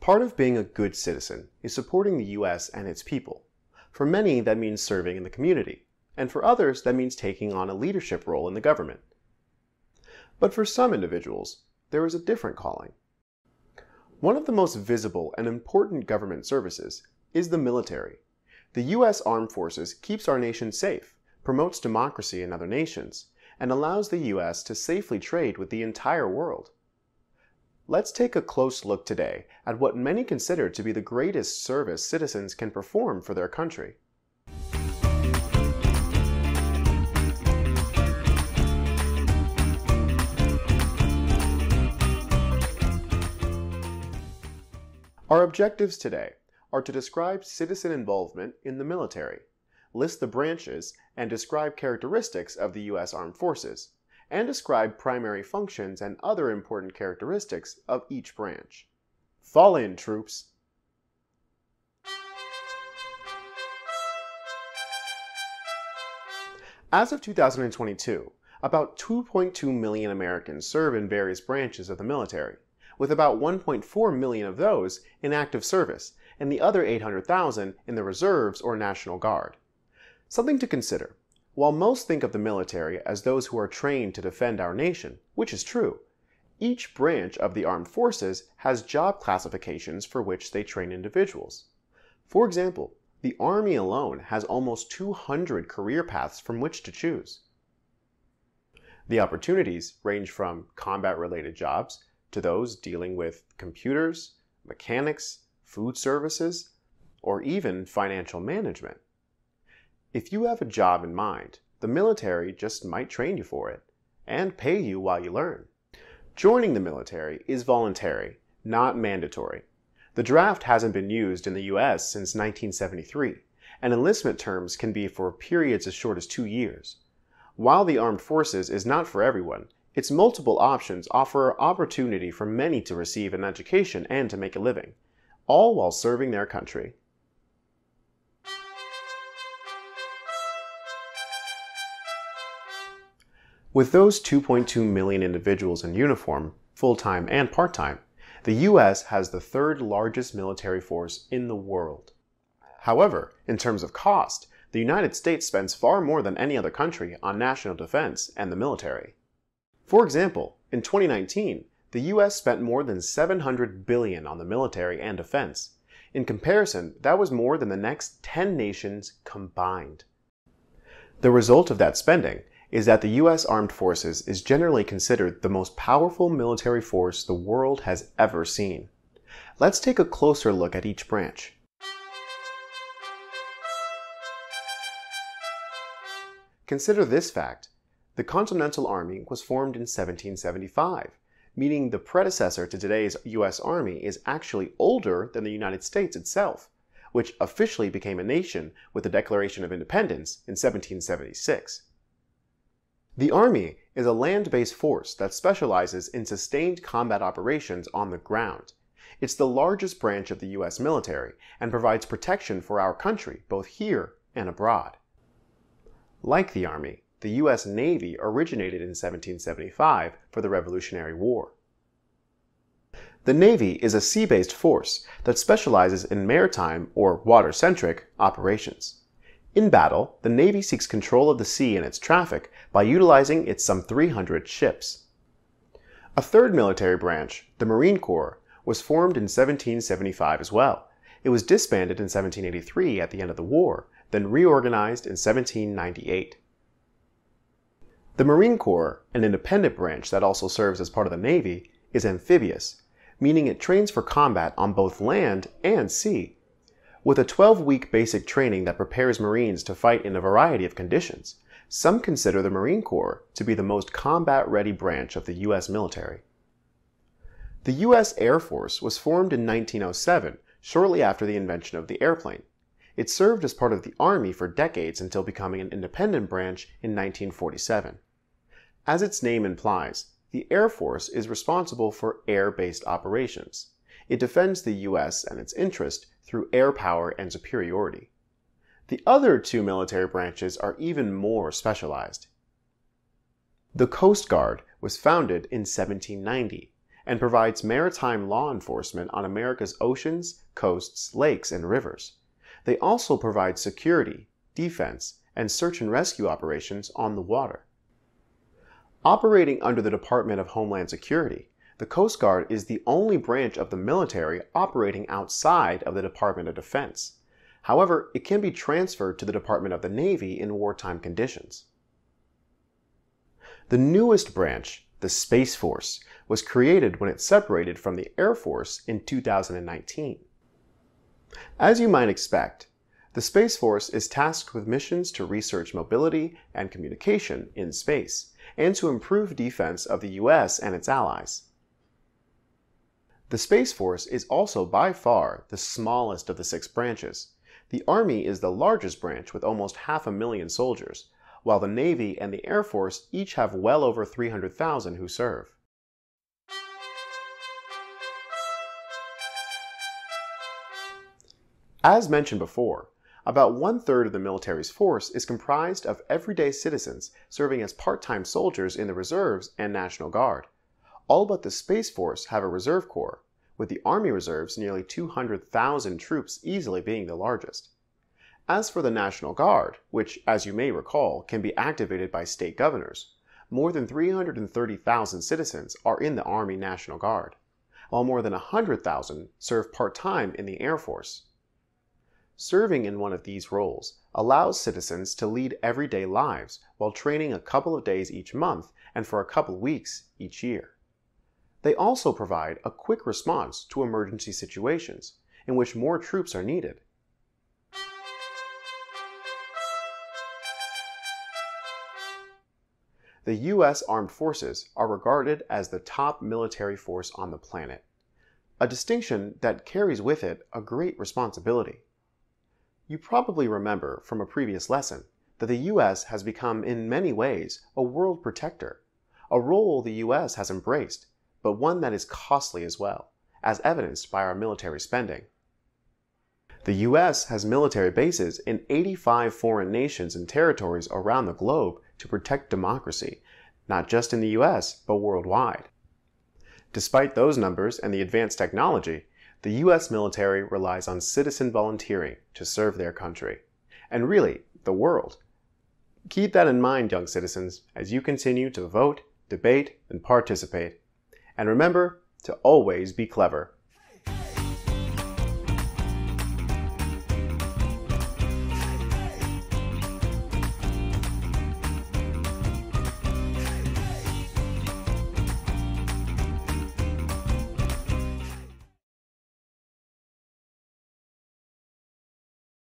Part of being a good citizen is supporting the U.S. and its people. For many, that means serving in the community, and for others, that means taking on a leadership role in the government. But for some individuals, there is a different calling. One of the most visible and important government services is the military. The U.S. Armed Forces keeps our nation safe, promotes democracy in other nations, and allows the U.S. to safely trade with the entire world. Let's take a close look today at what many consider to be the greatest service citizens can perform for their country. Our objectives today are to describe citizen involvement in the military, list the branches and describe characteristics of the U.S. Armed Forces, and describe primary functions and other important characteristics of each branch. Fall in, troops! As of 2022, about 2.2 million Americans serve in various branches of the military, with about 1.4 million of those in active service and the other 800,000 in the reserves or National Guard. Something to consider. While most think of the military as those who are trained to defend our nation, which is true, each branch of the armed forces has job classifications for which they train individuals. For example, the Army alone has almost 200 career paths from which to choose. The opportunities range from combat-related jobs to those dealing with computers, mechanics, food services, or even financial management. If you have a job in mind, the military just might train you for it, and pay you while you learn. Joining the military is voluntary, not mandatory. The draft hasn't been used in the U.S. since 1973, and enlistment terms can be for periods as short as 2 years. While the armed forces is not for everyone, its multiple options offer opportunity for many to receive an education and to make a living, all while serving their country. With those 2.2 million individuals in uniform, full-time and part-time, the U.S. has the third largest military force in the world. However, in terms of cost, the United States spends far more than any other country on national defense and the military. For example, in 2019, the U.S. spent more than $700 billion on the military and defense. In comparison, that was more than the next 10 nations combined. The result of that spending is that the U.S. Armed Forces is generally considered the most powerful military force the world has ever seen. Let's take a closer look at each branch. Consider this fact. The Continental Army was formed in 1775, meaning the predecessor to today's U.S. Army is actually older than the United States itself, which officially became a nation with the Declaration of Independence in 1776. The Army is a land-based force that specializes in sustained combat operations on the ground. It's the largest branch of the U.S. military and provides protection for our country both here and abroad. Like the Army, the U.S. Navy originated in 1775 for the Revolutionary War. The Navy is a sea-based force that specializes in maritime or water-centric operations. In battle, the Navy seeks control of the sea and its traffic by utilizing its some 300 ships. A third military branch, the Marine Corps, was formed in 1775 as well. It was disbanded in 1783 at the end of the war, then reorganized in 1798. The Marine Corps, an independent branch that also serves as part of the Navy, is amphibious, meaning it trains for combat on both land and sea. With a 12-week basic training that prepares Marines to fight in a variety of conditions, some consider the Marine Corps to be the most combat-ready branch of the U.S. military. The U.S. Air Force was formed in 1907, shortly after the invention of the airplane. It served as part of the Army for decades until becoming an independent branch in 1947. As its name implies, the Air Force is responsible for air-based operations. It defends the U.S. and its interest through air power and superiority. The other two military branches are even more specialized. The Coast Guard was founded in 1790 and provides maritime law enforcement on America's oceans, coasts, lakes, and rivers. They also provide security, defense, and search and rescue operations on the water. Operating under the Department of Homeland Security, the Coast Guard is the only branch of the military operating outside of the Department of Defense. However, it can be transferred to the Department of the Navy in wartime conditions. The newest branch, the Space Force, was created when it separated from the Air Force in 2019. As you might expect, the Space Force is tasked with missions to research mobility and communication in space, and to improve defense of the U.S. and its allies. The Space Force is also by far the smallest of the 6 branches. The Army is the largest branch with almost 500,000 soldiers, while the Navy and the Air Force each have well over 300,000 who serve. As mentioned before, about 1/3 of the military's force is comprised of everyday citizens serving as part-time soldiers in the Reserves and National Guard. All but the Space Force have a Reserve Corps, with the Army Reserves nearly 200,000 troops easily being the largest. As for the National Guard, which, as you may recall, can be activated by state governors, more than 330,000 citizens are in the Army National Guard, while more than 100,000 serve part-time in the Air Force. Serving in one of these roles allows citizens to lead everyday lives while training a couple of days each month and for a couple of weeks each year. They also provide a quick response to emergency situations in which more troops are needed. The U.S. Armed Forces are regarded as the top military force on the planet, a distinction that carries with it a great responsibility. You probably remember from a previous lesson that the U.S. has become in many ways a world protector, a role the U.S. has embraced, but one that is costly as well, as evidenced by our military spending. The U.S. has military bases in 85 foreign nations and territories around the globe to protect democracy, not just in the U.S., but worldwide. Despite those numbers and the advanced technology, the U.S. military relies on citizen volunteering to serve their country, and really, the world. Keep that in mind, young citizens, as you continue to vote, debate, and participate. And remember to always be clever.